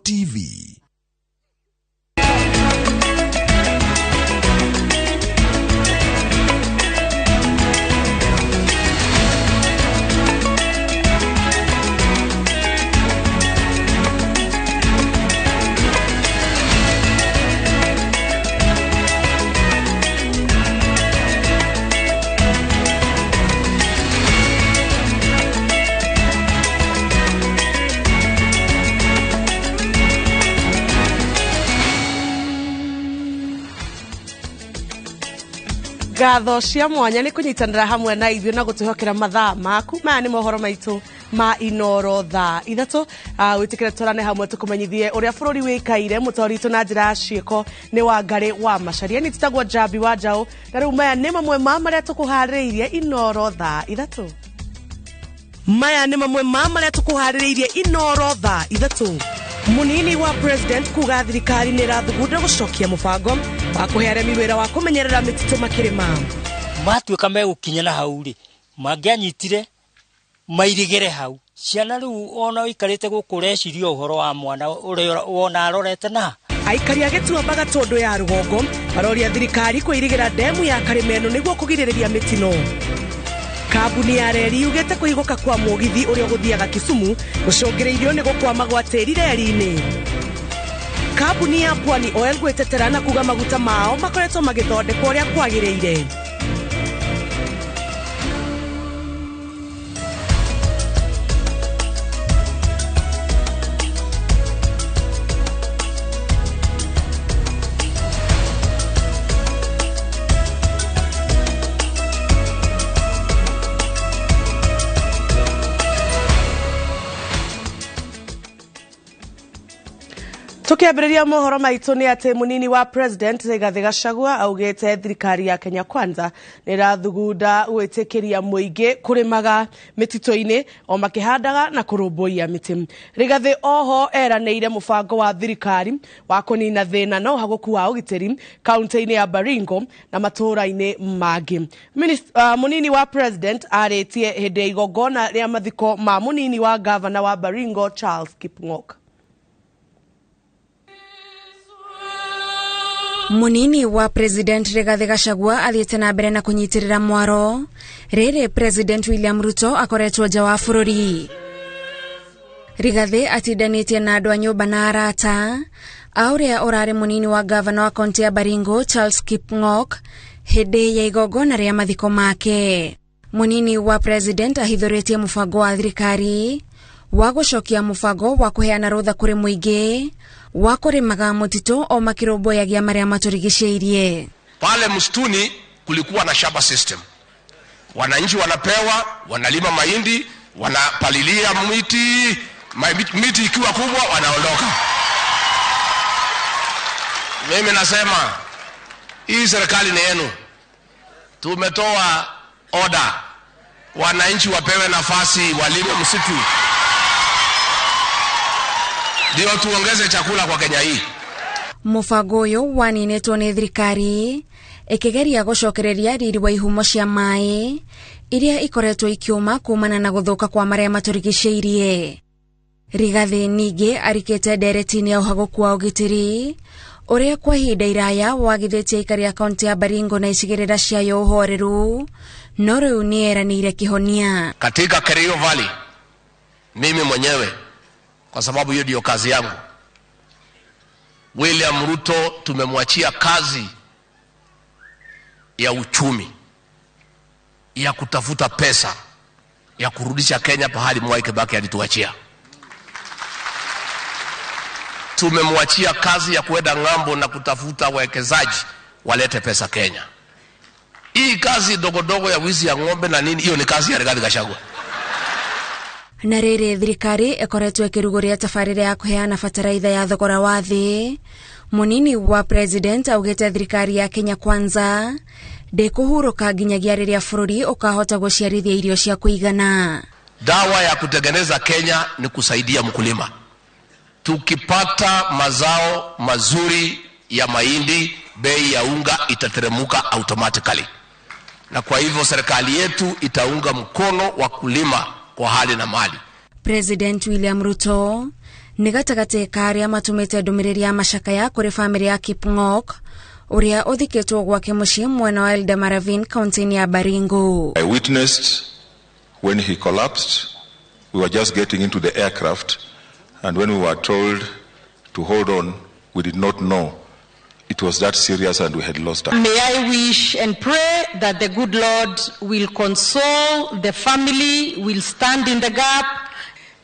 TV. Gatho cia mwanya ni kunyitanira hamwe na ithio na gutihokera mathaa maku maya ni mohoro maitu ma Inoro thaa ithatu witikire twarane hamwe tukumenyithie uria bururi wikaire mutoritu na njira ciiko ni Wangari wa Macharia ni titagwo Jabi wa Njau na riu maya ni mamwe ma maria tukuhaririirie Inoro thaa ithatu maya ni mamwe ma maria tukuhaririirie Inoro thaa ithatu. Munini wa president kuga thirikari ni rathugunda gucokia mubango wa kuheana miwira wa kumenyerera mititu makirima matuika megukinyana hau ri mangianyitire mairigere hau ciana riu ona ikarite gukureciria uhoro wa mwana uria wona arorete na aikari agetuambaga tondu ya rugongo baroria thirikari kuirigira demu ya Karimeno niguo kugiririria mitino. Kabuni ya reri yugete kuigoka kwa mugithi uria guthiaga Kisumu gucungireirio ni gukwama gwa tiri reri-ini. Kabuni ya Pwani Oil gwetetera na kuga maguta mao makoretwo magithondekwo uria kwagiriire. Tukiambiriria mohoro maitu ni ati munini wa president Rigathi Gachagua augite thirikari ya Kenya Kwanza ni rathugunda gwitikiria muingi kurimaga mitito-ini o makihandaga na kurumbuia miti. Rigathi oho eraniire mubango wa thirikari wa kunina thina na uhaguku wa ugitiri kaunti-ini ya Baringo na matura-ini mangi. Munini wa president aritie hindi igongona ria mathiko ma munini wa governor wa Baringo Charles Kipng'oka. Munini wa president Rigathi Gachagua athiete na mbere na kunyitirira mwaro riri president William Ruto akoretwo nja wa bururi. Rigathi atindanitie na andu a nyumba na arata auria urari munini wa governor wa kaunti ya Baringo Charles Kipng'oka hindi ya igongona ria mathiko make. Munini wa president ahithuritie mubango wa thirikari wa gucokia mubango wa kuheana rutha kuri muingi wa kurimaga mutito o makiromboyagia maria maturigiceirie. Pale msituni kulikuwa na shamba system. Wananchi wanapewa, wanalima mahindi, wanapalilia miti ikiwa kubwa wanaondoka. Mimi nasema hii serikali ni yenu. Tumetoa order wananchi wapewe nafasi walime msitu. Ndio tuongeze chakula kwa Kenya hii. Mubango uyu waninetwo ni thirikari ikigeria gucokereria riri wa ihumo cia mai iria ikoretwo ikiuma kumana na guthuka kwa maria maturigiceirie. Rigathi ningi arikete nderetini ya uhaguku wa ugitiri uria kwa ihinda iraya wagithitie aikari ya kaunti ya Baringo na icigirira ciayo uhoreru no riu nieranire kihonia. Katika Kerio Valley mimi mwenyewe kwa sababu hiyo ndio kazi yangu, William Ruto tumemwachia kazi ya uchumi, ya kutafuta pesa, ya kurudisha Kenya pahali Mwai Kibaki alituachia. Tumemwachia kazi ya kuenda ng'ambo na kutafuta wawekezaji walete pesa Kenya. Hii kazi dogodogo ya wizi ya ng'ombe na nini, hiyo ni kazi ya Rigathi Gachagua. Na riri thirikari ikoretwo ikiruguria tabarire ya kuheana fataraitha ya thogora wa thi. Munini wa president augite thirikari ya Kenya Kwanza ndikuhuruka nginyagia riria bururi ukahota guciarithia irio cia kuigana. Dawa ya kutengeneza Kenya ni kusaidia mkulima. Tukipata mazao mazuri ya mahindi, bei ya unga itateremuka automatically. Na kwa hivyo serikali yetu itaunga mkono wakulima kwa hali na mali. President William Ruto nĩ gatagatĩ ka arĩa matumĩte ndũmĩrĩri ya macakaya kũrĩ bamĩrĩ ya Kipng'ok ũrĩa ũthikĩtwo gwake mũciĩ mwena wa Eldoret kaunti-inĩ ya Baringo. I witnessed when he collapsed. We were just getting into the aircraft, and when we were told to hold on, we did not know it was that serious and we had lost her. May I wish and pray that the good Lord will console the family, will stand in the gap.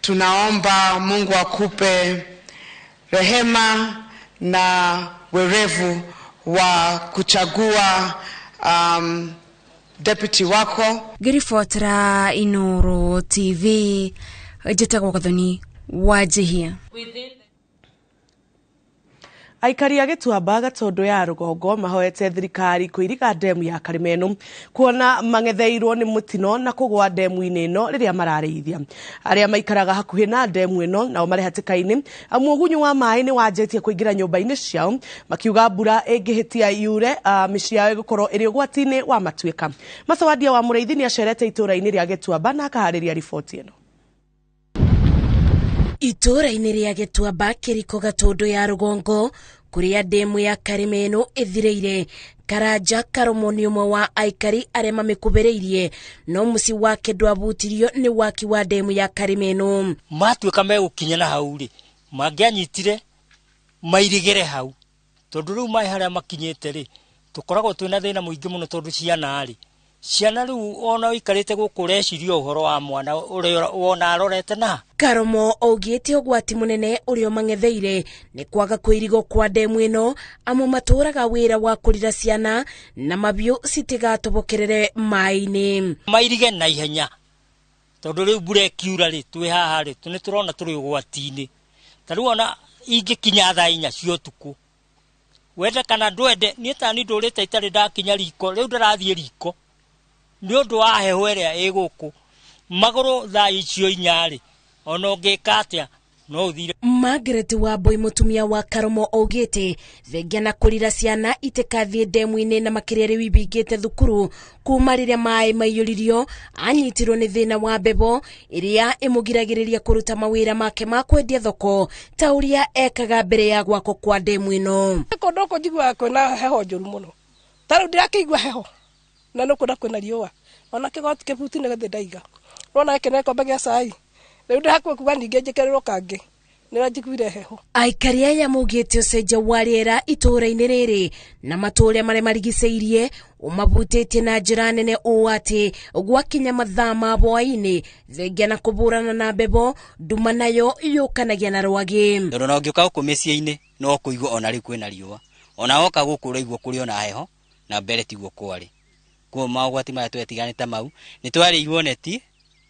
Tunaomba Mungu akupe rehema na werevu wa kuchagua deputy wako. Ngiribotera Inoro TV, njĩtagwo Gathoni Wanjihia. Aikari a Gĩtuamba Gatundu ya Rũgongo mahoete thirikari kũiriga ndemu ya Karimeno kuona mangetheirwo nĩ mutino na kũgwa ndemu-inĩ ĩno rĩrĩa mararĩithia. Arĩa maikaraga hakuhĩ na ndemu ĩno nao marĩ hatĩka-inĩ amu ũgunyu wa maĩ nĩ wanjĩtie kũingĩra nyũmba-inĩ ciao, makiuga mbura ĩngĩhĩtia yure mĩciĩ yao ĩgũkorwo ĩrĩ ũgwati-inĩ wa matuĩka. Masawadia wa Mũrĩithi nĩ acerete itũũra-inĩ rĩa Gĩtuamba na akaharĩria riboti ĩno. Itũũra-inĩ rĩa Gĩtuamba Kĩriko Gatundu ya Rũgongo kũrĩa ndemu ya Karimeno ĩthirĩire, Karanja Karomo nĩ ũmwe wa aikari arĩa mamĩkuhĩrĩirie, no mũciĩ wake ndwabutirio nĩ waki wa ndemu ya Karimeno. Matuĩka megũkinya na hau rĩ, mangĩanyitire mairigĩre hau, tondũ rĩu maĩ harĩa makinyĩte rĩ, tũkoragwo twĩna thĩna mũingĩ mũno tondũ ciana rĩu ona ikarĩte gũkũ reciria ũhoro wa mwana ũrĩa wona arorete na. Karomo augĩte ũgwati mũnene ũrĩa mangetheire nĩ kwaga kũirigwo kwa ndemu ĩno amu matũraga wĩra wa kũrira ciana na mabiũ citigatobokerere maĩ-inĩ. Mairige na ihenya tondũ rĩu mbura ĩkiura rĩ, twĩ haha rĩ, nĩ tũrona tũrĩ ũgwati-inĩ. Tarĩu ona ingĩkinya thaa 4 cia ũtukũ, wende kana ndwende, niĩ tani ndũrĩte itarĩ ndakinya riko, rĩu ndarathiĩ riko nĩ ũndũ wa heho ĩrĩa ĩgũkũ magũrũ thaa icio 4 rĩ, ona ũngĩka atĩa no ũthire. Margaret Wambui mũtumia wa Karomo augĩte thengia na kũrira ciana itikathiĩ ndemu-inĩ na makĩria rĩu ibingĩte thukuru kuma rĩrĩa maĩ maiyũririo, anyitirwo nĩ thĩna wa mbebo ĩrĩa ĩmũgiragĩrĩria kũruta mawĩra make ma kwendia thoko ta ũrĩa ekaga mbere ya gwako kwa ndemu ĩno. Kũndũ kũ njiguaga kwĩna heho njũru mũno, tarĩu ndirakĩigua heho na no kũndũ kwĩna riũa, ona kĩgoti kĩbuti nĩ gĩthĩ ndaiga, rona gĩkene kombe gĩa cai, rĩu ndĩhakuo kuga ningĩ njĩkĩrĩrwo kangĩ nĩra njiguire heho. Aikari aya maugĩte ũcenjia wa rĩera itũũra-inĩ rĩrĩ na matũũra marĩa marigicĩirie ũmabutĩtie na njĩra nene ũũ atĩ gwakinya mathaa ma hwaĩ-inĩ thengia na kũbũrana na mbebo, nduma nayo yũkanagia na rwagĩ. Tondũ na ũngĩũka gũkũ mĩciĩ-inĩ no kũigua ona rĩu kwĩna riũa, ona woka gũkũ ũraigua kũrĩ ona heho na mbere tiguo kwarĩ. Kwa maũgwati maya twetiganĩte mau nĩ twarĩirwo neti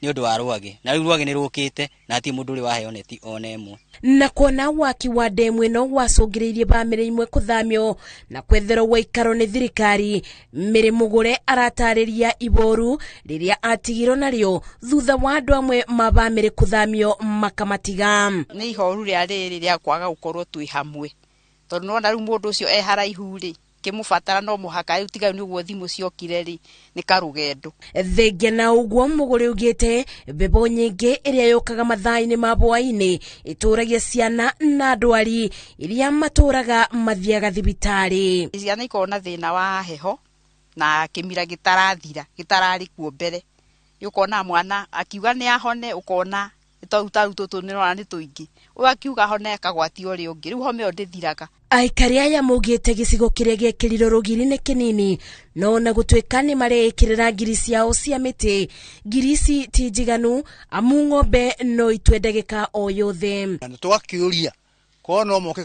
nĩ ũndũ wa rwagĩ, na rĩu rwagĩ nĩ rũkĩte na hatirĩ mũndũ ũrĩ waheo neti ona ĩmwe. Na kuona waki wa ndemu ĩno wacũngĩrĩirie bamĩrĩ imwe kũthamio na kwetherwo gwaikaro nĩ thirikari, Mĩrĩ Mũgũre aratarĩria iboru rĩrĩa atigirwo narĩo thutha wa andũ amwe ma bamĩrĩ kũthamio makamatiga. Nĩ ihoru rĩa rĩrĩ rĩa kwaga gũkorwo twĩ hamwe, tondũ nona rĩu mũndũ ũcio haraihu rĩ, kĩmũbatara no mũhaka rĩu tiga nĩ ũguo thimũ ciokire rĩ, nĩ karũgendo. Thengia na ũguo Mũgũre augĩte mbebo nyingĩ ĩrĩa yũkaga mathaa-inĩ ma hwaĩ-inĩ ĩtũragia ciana na ndwari iria matũraga mathiaga thibitarĩ. Ciana ikorwo na thĩna wa heho na kĩmira gĩtararĩ kuo mbere, ũkona mwana akiuga nĩ ahone, ũkona tũu tũtũ nĩrona nĩ tũingĩ, ũgakiuga hone akagwatio ũrĩa ũngĩ, rĩu home ĩyo ndĩthiraga. Aikari aya maugĩte gĩcigo kĩrĩa gĩekĩrirwo rũgiri nĩ kĩnini, no na gũtuĩka nĩ mareĩkĩrĩra ngiri ciao cia mĩtĩ, ngiri ici ti njiganu amu ng'ombe no itue ndagĩka o yothe. Twakĩũria korwo no moke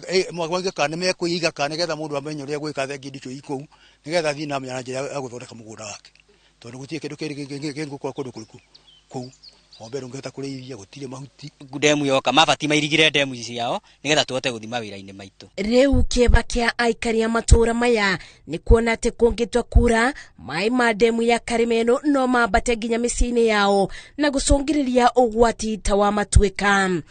kana nĩ mekũiga kana nĩgetha mũndũ amenye ũrĩa gwĩka thengia icio ikũu, nĩgetha thiĩ na njĩra ya gũthondeka mũgũnda wake, tondũ gũtirĩ kĩndũ kĩngĩ gũkũ kũndũ kũu. Ng'ombe ndũngĩhota kũrĩithia, gũtirĩ mahuti. Ndemu yoka mabati mairigire ndemu ciao nĩgetha tuhote gũthii mawĩra-inĩ maitũ. Rĩu kĩeba kĩa aikari a matũũra maya nĩ kuona atĩ kũngĩtua kura maĩ ma ndemu ya Karimeno no mambate nginya mĩciĩ-inĩ yao na gũcũngĩrĩria ũgwati ta wa matuĩka.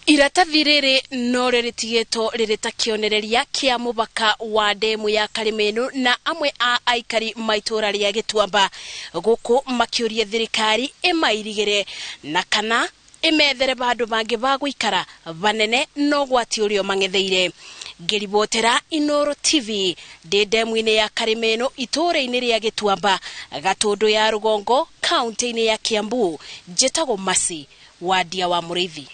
Iratathi rĩrĩ no rĩtigĩtwo rĩrĩ ta kĩonereria kĩa mũbaka wa ndemu ya Karimeno, na amwe a aikari maitũũra rĩa Gĩtuamba gũkũ makĩũria thirikari ĩmairigĩre na kana imethere bandu bangi ba guikara banene no gwati urio mangetheire. Ngiribotera Inoro TV ndemwine ya Karimeno itura-ini ria Gituamba Gatundu ya Rugongo kaunti-ini ya Kiambu. Njetago Masi wadia wa Muriithi.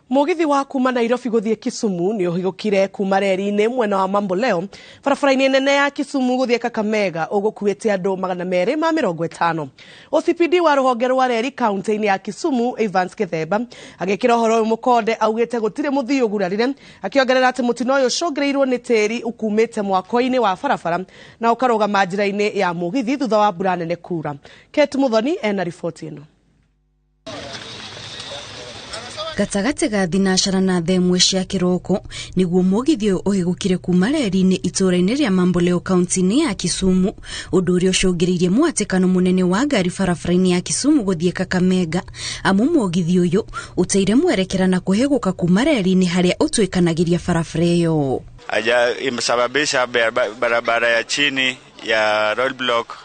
Mugithi wa kuma Nairobi guthie Kisumu ni uhigukire kuma reri-ini mwena wa Mamboleo barabara-ini nene ya Kisumu guthie Kakamega ugukuite andu 250. OCPD wa ruhonge rwa reri kaunti-ini ya Kisumu Evans Kithemba agikira horo mukonde augite gutire muthio gurarire akiongerera ati mutino uyu ucungireirwo ni tiri ukumite mwako-ini wa barabara na ukarugama njira-ini ya mugithi thutha wa mbura nene kura. Kate Muthoni ena riboti ino. Gatagati ga thinacara na themwe cia kiroko niguo mugithi uhigukire kuma reri-ini itura-ini ria Mamboleo kaunti-ini ya Kisumu undu uria ucungiriirie mwatikano munene wa ngari barabara-ini ya Kisumu guthie Kakamega amu mugithi uyu uteire mwerekera na kuhiguka kuma reri-ini haria utwikanagiria barabara iyo imesababisha barabara ya chini ya roadblock.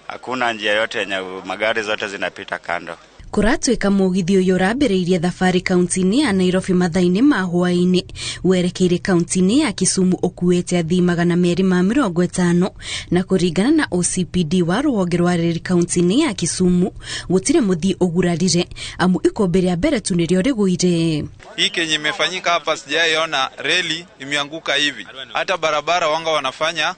Hakuna njia yote yenye magari zote zinapita kando. Kuratwika mugithi uyu urambiriirie thabari kaunti-ini ya Nairobi mathaini ma hwaini werekeire kaunti-ini ya Kisumu ukuite athii 250 na kuringana na OCPD wa ruhonge rwa reri kaunti-ini ya Kisumu gutire muthii ugurarire amu ikombe ria mbere tu nirio riguire. Hii kenye imefanyika hapa sijaiona reli imeanguka hivi. Hata barabara wanga wanafanya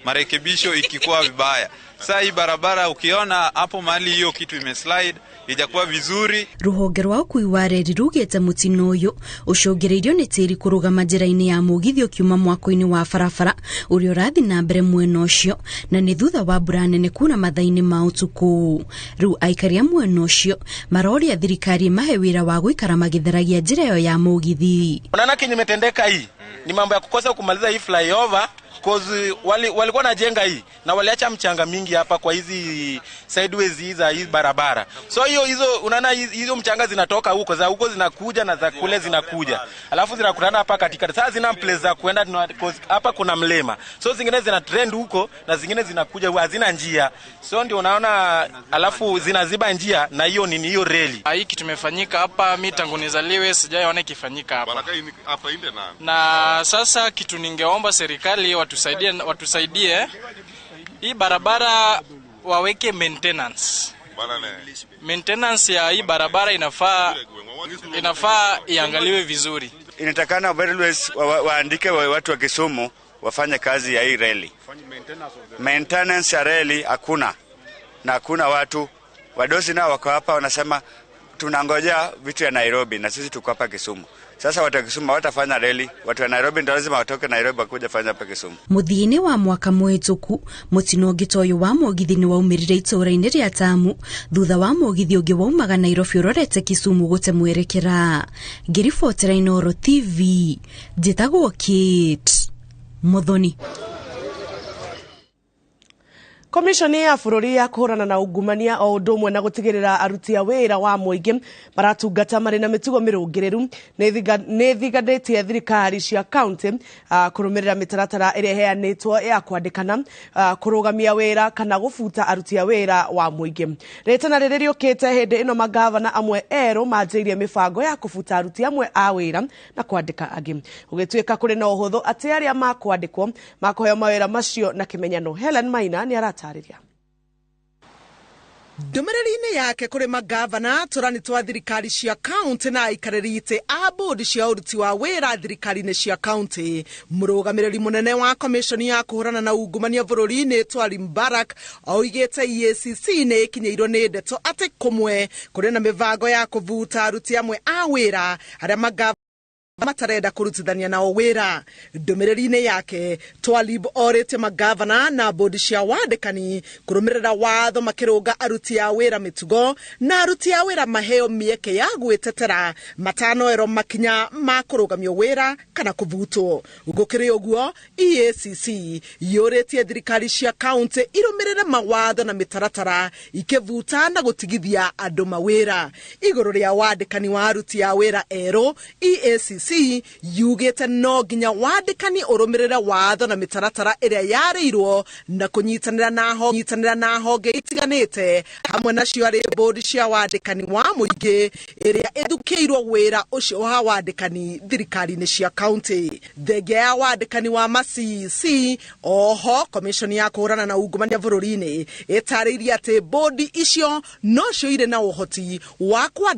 marekebisho ikikuwa vibaya. Sasa hii barabara ukiona hapo mahali hiyo kitu imeslide ijakuwa vizuri. Ruhonge rwa ukui wa reri rugite mutino uyu ucungireirio ni tiri kurugama njira-ini ya mugithi ukiuma mwako-ini wa barabara uria urathi na mbere mwena ucio na ni thutha wa mbura nene kuna mathaini ma utuku. Riu aikaria mwena ucio maroria thirikari mahe wira wa guikara magitheragia njira yo ya mugithi. Unaona kinyi metendeka hii ni mambo ya kukosa kumaliza hii flyover cause walikuwa na jenga hii na waliacha mchanga mingi hapa kwa hizi sideways za hii barabara. So hizo unaona hizo mchanga zinatoka huko zinakuja na za kule zinakuja. Alafu zinakutana hapa katikati. Sasa zina place za kuenda hapa kuna mlima. So zingine zina trend huko na zingine zinakuja hazina njia. So ndio unaona alafu zinaziba njia na hiyo ni hiyo reli. Hii kitu imefanyika hapa mimi tangu nizaliwe sijaona ikifanyika hapa. Na sasa kitu ningeomba serikali watusaidie hii barabara waweke maintenance. Maintenance ya hii barabara inafaa iangaliwe vizuri. Inatakana railways waandike watu wa Kisumu wafanye kazi ya hii reli. Maintenance ya reli hakuna. Na hakuna watu wadosi nao wako hapa wanasema tunangojea vitu ya Nairobi na sisi tuko hapa Kisumu. Sasa watu wa Kisumu watafanya reli, watu wa Nairobi ndio lazima watoke Nairobi wakuja fanya hapa Kisumu. Muthini wa mwaka mwituku mutino ngitoyo wa mugithi ni waumirire itura-ini ria Tamu thutha wa mugithi ungi waumaga Nairobi urorete Kisumu gute mwerekera. Ngiribotera Inoro TV njetago Kate Muthoni. Komishoni ya bururi ya kuhurana na ungumania o undu umwe na gutigirira aruti a wira wa muingi maratungata mari na mitugo mirungireru ni thiganditie thirikari cia county kurumirira mitaratara iria heanitwo ya kwandikana kurugamia wira kana gufuta aruti a wira wa muingi. Retana riri riukite hindi ino magavana amwe eru manjirie mibango ya kufuta aruti amwe a wira na kwandika angi. Ugituika kuri na uhuthu ati aria makwandikwo makoheo mawira macio na kimenyano. Helen Maina ni arata Ndumiriri-ini yake kuri magavana turani twa thirikari cia county na aikarĩrĩte a board cia uruti wa wira thirikari-ini cia county. Murugamiriri munene wa komishoni ya kuhurana na ungumania bururi-ini Twali Mbarak oigite EACC ni ikinyeirwo ni ndeto ati kumwe kuri na mivango ya kuvuta aruti amwe a wira aria magavana matarenda kurutithania nao wira. Ndumiriri-ini yake Twalib orite magavana na board cia wandikani kurumirira watho makirunga aruti a wira mitugo na aruti a wira maheo mieke ya gwitetera matanoero makinya ma kurugamio wira kana kuvutwo. Gukiri uguo EACC yuritie thirikari cia county irumirire mawatho na mitaratara ikivuta na gutigithia andu mawira. Iguru ria wandikani wa aruti a wira ero EACC yugite no nginya wandikani urumirira watho na mitaratara iria yareirwo na kunyitanira na honge itiganite hamwe nacio ari bodi cia wandikani wa muingi iria ithukiirwo wira ucio wa wandikani thirikari-ini cia county. Thenge ya wandikani wa MCC oho komishoni ya kuhurana na ungumania bururi-ini itariirie ati bodi icio no cio ire na uhoti wa kwandika